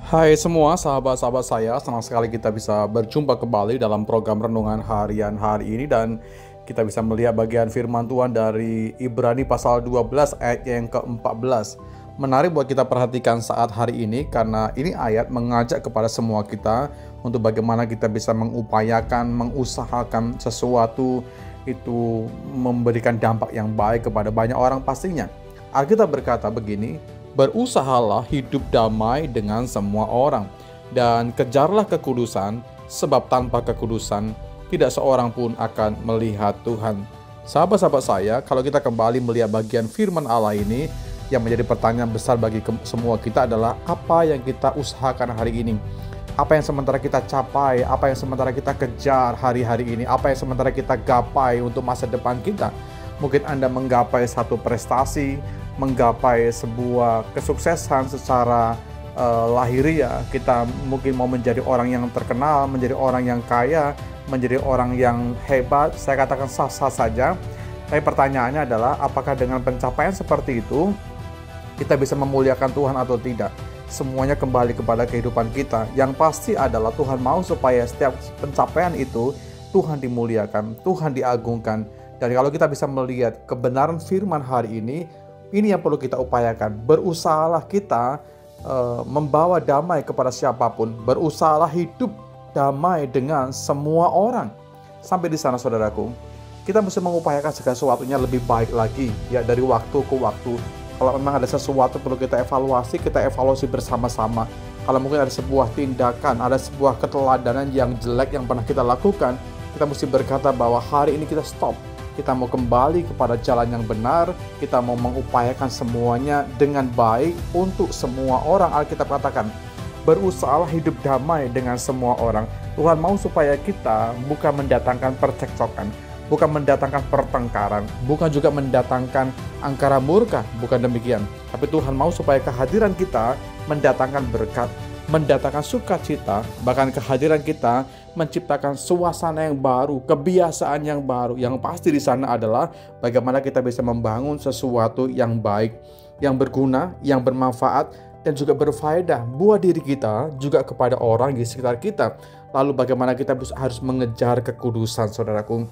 Hai semua sahabat-sahabat saya, senang sekali kita bisa berjumpa kembali dalam program Renungan Harian hari ini dan kita bisa melihat bagian firman Tuhan dari Ibrani pasal 12 ayat yang ke-14. Menarik buat kita perhatikan saat hari ini karena ini ayat mengajak kepada semua kita untuk bagaimana kita bisa mengupayakan, mengusahakan sesuatu itu memberikan dampak yang baik kepada banyak orang pastinya. Alkitab berkata begini, berusahalah hidup damai dengan semua orang, dan kejarlah kekudusan, sebab tanpa kekudusan tidak seorang pun akan melihat Tuhan. Sahabat-sahabat saya, kalau kita kembali melihat bagian firman Allah ini, yang menjadi pertanyaan besar bagi semua kita adalah apa yang kita usahakan hari ini? Apa yang sementara kita capai, apa yang sementara kita kejar hari-hari ini, apa yang sementara kita gapai untuk masa depan kita. Mungkin Anda menggapai satu prestasi, menggapai sebuah kesuksesan secara lahiriah. Kita mungkin mau menjadi orang yang terkenal, menjadi orang yang kaya, menjadi orang yang hebat. Saya katakan sah-sah saja. Tapi pertanyaannya adalah apakah dengan pencapaian seperti itu kita bisa memuliakan Tuhan atau tidak? Semuanya kembali kepada kehidupan kita. Yang pasti adalah Tuhan mau supaya setiap pencapaian itu Tuhan dimuliakan, Tuhan diagungkan. Dan kalau kita bisa melihat kebenaran firman hari ini yang perlu kita upayakan. Berusahalah kita membawa damai kepada siapapun. Berusahalah hidup damai dengan semua orang. Sampai di sana saudaraku, kita mesti mengupayakan segala sesuatunya lebih baik lagi ya, dari waktu ke waktu. Kalau memang ada sesuatu perlu kita evaluasi bersama-sama. Kalau mungkin ada sebuah tindakan, ada sebuah keteladanan yang jelek yang pernah kita lakukan, kita mesti berkata bahwa hari ini kita stop. Kita mau kembali kepada jalan yang benar, kita mau mengupayakan semuanya dengan baik untuk semua orang. Alkitab katakan, berusahalah hidup damai dengan semua orang. Tuhan mau supaya kita bukan mendatangkan percekcokan, bukan mendatangkan pertengkaran, bukan juga mendatangkan angkara murka, bukan demikian. Tapi Tuhan mau supaya kehadiran kita mendatangkan berkat, mendatangkan sukacita, bahkan kehadiran kita menciptakan suasana yang baru, kebiasaan yang baru. Yang pasti di sana adalah bagaimana kita bisa membangun sesuatu yang baik, yang berguna, yang bermanfaat, dan juga berfaedah buat diri kita, juga kepada orang di sekitar kita. Lalu bagaimana kita harus mengejar kekudusan, saudaraku.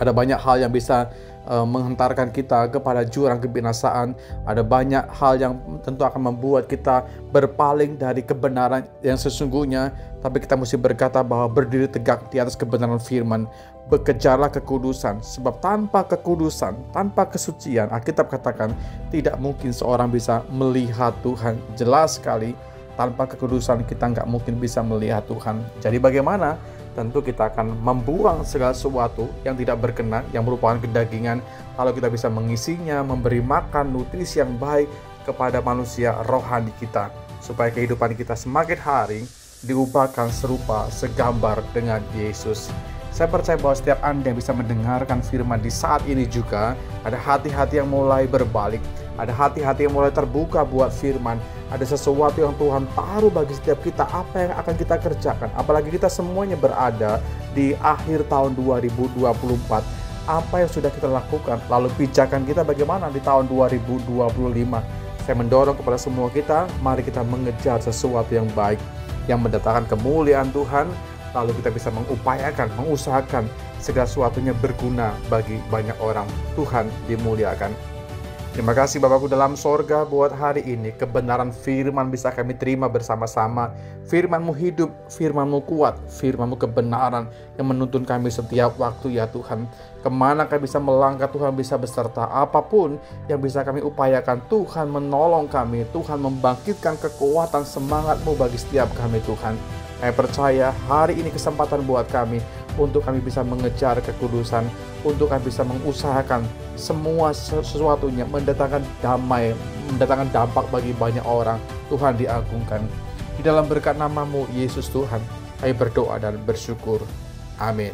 Ada banyak hal yang bisa menghantarkan kita kepada jurang kebinasaan. Ada banyak hal yang tentu akan membuat kita berpaling dari kebenaran yang sesungguhnya. Tapi kita mesti berkata bahwa berdiri tegak di atas kebenaran firman. Bekejarlah kekudusan, sebab tanpa kekudusan, tanpa kesucian, Alkitab katakan tidak mungkin seorang bisa melihat Tuhan. Jelas sekali, tanpa kekudusan kita nggak mungkin bisa melihat Tuhan. Jadi bagaimana? Tentu kita akan membuang segala sesuatu yang tidak berkenan, yang merupakan kedagingan. Kalau kita bisa mengisinya, memberi makan nutrisi yang baik kepada manusia rohani kita, supaya kehidupan kita semakin hari diubahkan serupa segambar dengan Yesus. Saya percaya bahwa setiap Anda yang bisa mendengarkan firman di saat ini juga ada hati-hati yang mulai berbalik, ada hati-hati yang mulai terbuka buat firman. Ada sesuatu yang Tuhan taruh bagi setiap kita, apa yang akan kita kerjakan. Apalagi kita semuanya berada di akhir tahun 2024. Apa yang sudah kita lakukan, lalu pijakan kita bagaimana di tahun 2025. Saya mendorong kepada semua kita, mari kita mengejar sesuatu yang baik, yang mendatangkan kemuliaan Tuhan. Lalu kita bisa mengupayakan, mengusahakan segala sesuatunya berguna bagi banyak orang. Tuhan dimuliakan. Terima kasih Bapakku dalam sorga buat hari ini. Kebenaran firman bisa kami terima bersama-sama. Firman-Mu hidup, firman-Mu kuat, firman-Mu kebenaran yang menuntun kami setiap waktu ya Tuhan. Kemana kami bisa melangkah, Tuhan bisa beserta. Apapun yang bisa kami upayakan, Tuhan menolong kami. Tuhan membangkitkan kekuatan semangat-Mu bagi setiap kami Tuhan. Saya percaya hari ini kesempatan buat kami untuk kami bisa mengejar kekudusan, untuk kami bisa mengusahakan semua sesuatunya mendatangkan damai, mendatangkan dampak bagi banyak orang. Tuhan diagungkan. Di dalam berkat nama-Mu Yesus Tuhan, kami berdoa dan bersyukur. Amin.